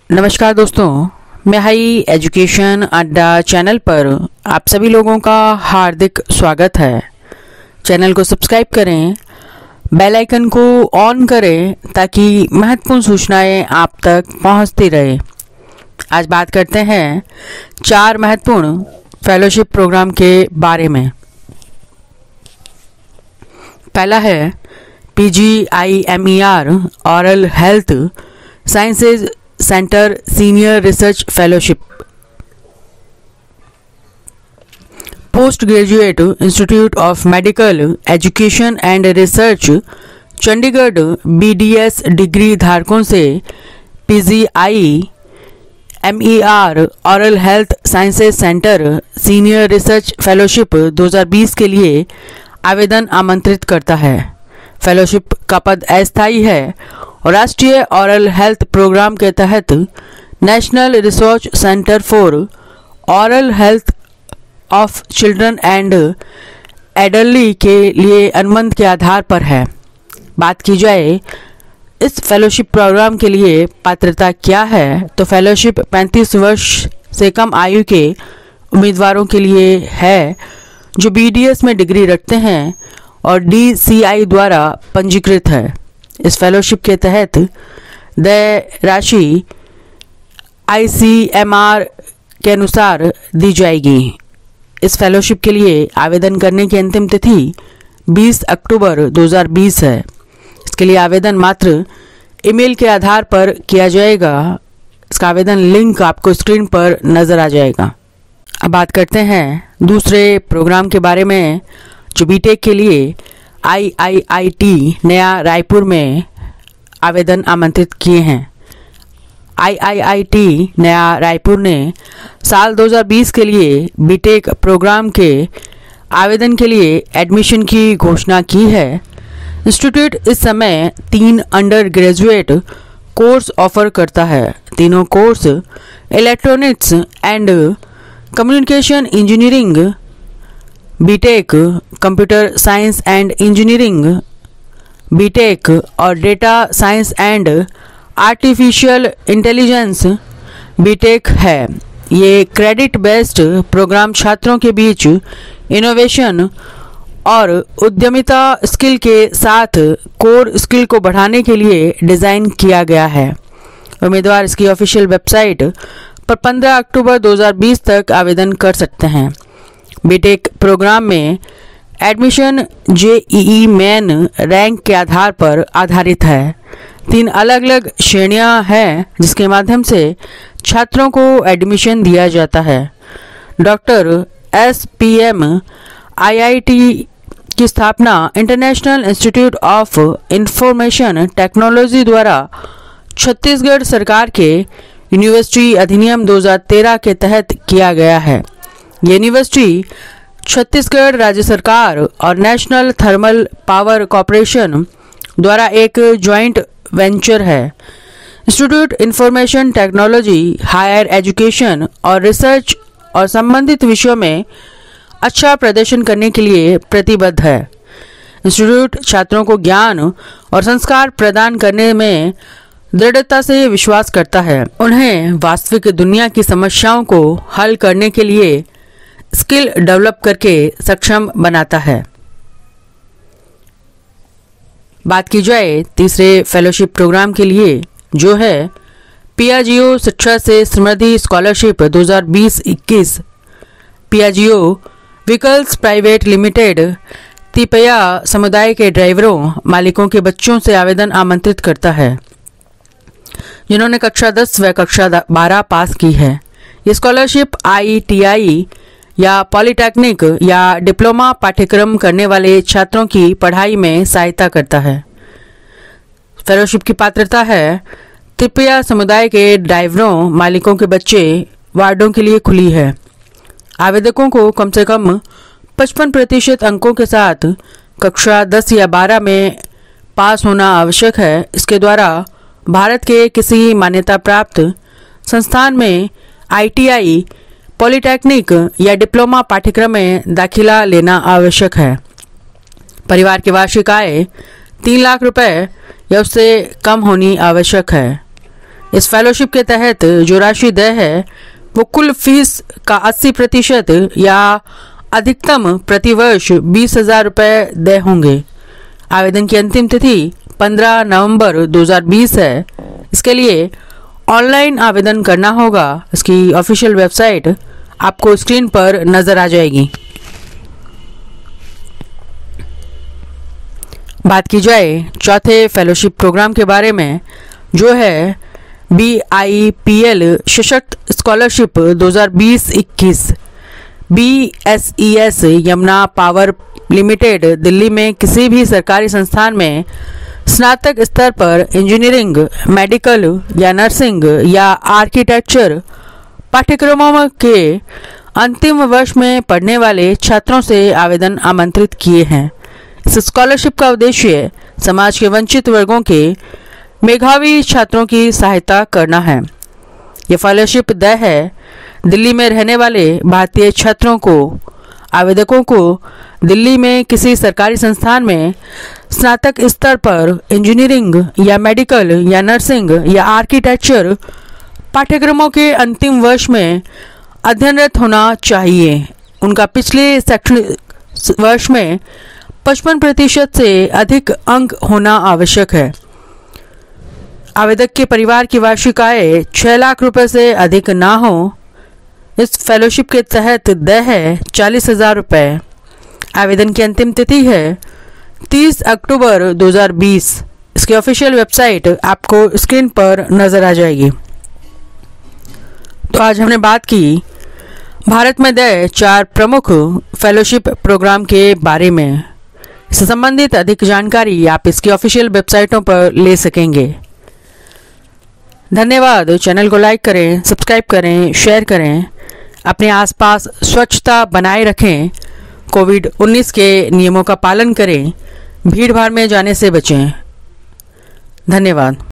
नमस्कार दोस्तों, मैं हाई एजुकेशन अड्डा चैनल पर आप सभी लोगों का हार्दिक स्वागत है। चैनल को सब्सक्राइब करें, बेल आइकन को ऑन करें ताकि महत्वपूर्ण सूचनाएं आप तक पहुंचती रहे। आज बात करते हैं 4 महत्वपूर्ण फेलोशिप प्रोग्राम के बारे में। पहला है PGIMER oral health sciences centre senior research fellowship. Post graduate institute of medical education and research Chandigarh BDS degree धारकों से PGIMER oral health sciences centre senior research fellowship 2020 के लिए आवेदन आमंत्रित करता है। फेलोशिप का पद अस्थायी है और राष्ट्रीय ऑरल हेल्थ प्रोग्राम के तहत national research centre for oral health of children and adultly के लिए अनुबंध के आधार पर है। बात की जाए इस फेलोशिप प्रोग्राम के लिए पात्रता क्या है, तो फेलोशिप 35 वर्ष से कम आयु के उम्मीदवारों के लिए है जो BDS में डिग्री रखते हैं और DCI द्वारा पंजीकृत है। इस फेलोशिप के तहत देय राशि ICMR के अनुसार दी जाएगी। इस फेलोशिप के लिए आवेदन करने की अंतिम तिथि 20 अक्टूबर 2020 है। इसके लिए आवेदन मात्र ईमेल के आधार पर किया जाएगा। इसका आवेदन लिंक आपको स्क्रीन पर नज़र आ जाएगा। अब बात करते हैं दूसरे प्रोग्राम के बारे में जो बीटेक के लिए IIIT नया रायपुर में आवेदन आमंत्रित किए हैं। IIIT नया रायपुर ने साल 2020 के लिए बीटेक प्रोग्राम के आवेदन के लिए एडमिशन की घोषणा की है। इंस्टीट्यूट इस समय 3 अंडर ग्रेजुएट कोर्स ऑफर करता है। तीनों course electronics and communication engineering, BTech computer science and engineering, BTech और data science and artificial intelligence BTech है। ये क्रेडिट बेस्ड प्रोग्राम छात्रों के बीच इनोवेशन और उद्यमिता स्किल के साथ कोर स्किल को बढ़ाने के लिए डिज़ाइन किया गया है। उम्मीदवार इसकी ऑफिशियल वेबसाइट पर 15 अक्टूबर 2020 तक आवेदन कर सकते हैं। बीटेक प्रोग्राम में एडमिशन JEE मेन रैंक के आधार पर आधारित है। 3 अलग अलग श्रेणियां हैं जिसके माध्यम से छात्रों को एडमिशन दिया जाता है। डॉक्टर SPM IIT की स्थापना international institute of information technology द्वारा छत्तीसगढ़ सरकार के यूनिवर्सिटी अधिनियम 2013 के तहत किया गया है। यूनिवर्सिटी छत्तीसगढ़ राज्य सरकार और नेशनल थर्मल पावर कॉरपोरेशन द्वारा एक जॉइंट वेंचर है। Institute information technology higher education और रिसर्च और संबंधित विषयों में अच्छा प्रदर्शन करने के लिए प्रतिबद्ध है। इंस्टीट्यूट छात्रों को ज्ञान और संस्कार प्रदान करने में दृढ़ता से विश्वास करता है। उन्हें वास्तविक दुनिया की समस्याओं को हल करने के लिए स्किल डेवलप करके सक्षम बनाता है। बात की जाए तीसरे फेलोशिप प्रोग्राम के लिए जो है पियाजिओ शिक्षा से समृद्धि स्कॉलरशिप 2020-21। पियाजिओ व्हीकल्स प्राइवेट लिमिटेड तिपया समुदाय के ड्राइवरों मालिकों के बच्चों से आवेदन आमंत्रित करता है जिन्होंने कक्षा 10 व कक्षा 12 पास की है। ये स्कॉलरशिप ITI या पॉलिटेक्निक या डिप्लोमा पाठ्यक्रम करने वाले छात्रों की पढ़ाई में सहायता करता है। फेलोशिप की पात्रता है तिपया समुदाय के ड्राइवरों मालिकों के बच्चे वार्डों के लिए खुली है। आवेदकों को कम से कम 55% अंकों के साथ कक्षा 10 या 12 में पास होना आवश्यक है। इसके द्वारा भारत के किसी मान्यता प्राप्त संस्थान में ITI, पॉलिटेक्निक या डिप्लोमा पाठ्यक्रम में दाखिला लेना आवश्यक है। परिवार की वार्षिक आय 3 लाख रुपए या उससे कम होनी आवश्यक है। इस फेलोशिप के तहत जो राशि देय है वो कुल फीस का 80% या अधिकतम प्रतिवर्ष 20,000 रुपये देय होंगे। आवेदन की अंतिम तिथि 15 नवंबर 2020 है। इसके लिए ऑनलाइन आवेदन करना होगा। इसकी ऑफिशियल वेबसाइट आपको स्क्रीन पर नजर आ जाएगी। बात की जाए चौथे फेलोशिप प्रोग्राम के बारे में, जो है BIPL सशक्त scholarship 2020-21। BSES Yamuna power limited Delhi में किसी भी सरकारी संस्थान में स्नातक स्तर पर इंजीनियरिंग, मेडिकल या नर्सिंग या आर्किटेक्चर पाठ्यक्रमों के अंतिम वर्ष में पढ़ने वाले छात्रों से आवेदन आमंत्रित किए हैं। इस स्कॉलरशिप का उद्देश्य समाज के वंचित वर्गों के मेधावी छात्रों की सहायता करना है। यह फेलोशिप देय है दिल्ली में रहने वाले भारतीय छात्रों को। आवेदकों को दिल्ली में किसी सरकारी संस्थान में स्नातक स्तर पर इंजीनियरिंग या मेडिकल या नर्सिंग या आर्किटेक्चर पाठ्यक्रमों के अंतिम वर्ष में अध्ययनरत होना चाहिए। उनका पिछले शैक्षणिक वर्ष में 55% से अधिक अंक होना आवश्यक है। आवेदक के परिवार की वार्षिक आय 6 लाख रुपए से अधिक ना हो। इस फेलोशिप के तहत देय है 40,000 रुपये। आवेदन की अंतिम तिथि है 30 अक्टूबर 2020। इसकी ऑफिशियल वेबसाइट आपको स्क्रीन पर नजर आ जाएगी। तो आज हमने बात की भारत में देय 4 प्रमुख फेलोशिप प्रोग्राम के बारे में। इससे संबंधित अधिक जानकारी आप इसकी ऑफिशियल वेबसाइटों पर ले सकेंगे। धन्यवाद। चैनल को लाइक करें, सब्सक्राइब करें, शेयर करें। अपने आसपास स्वच्छता बनाए रखें। कोविड-19 के नियमों का पालन करें। भीड़ भाड़ में जाने से बचें। धन्यवाद।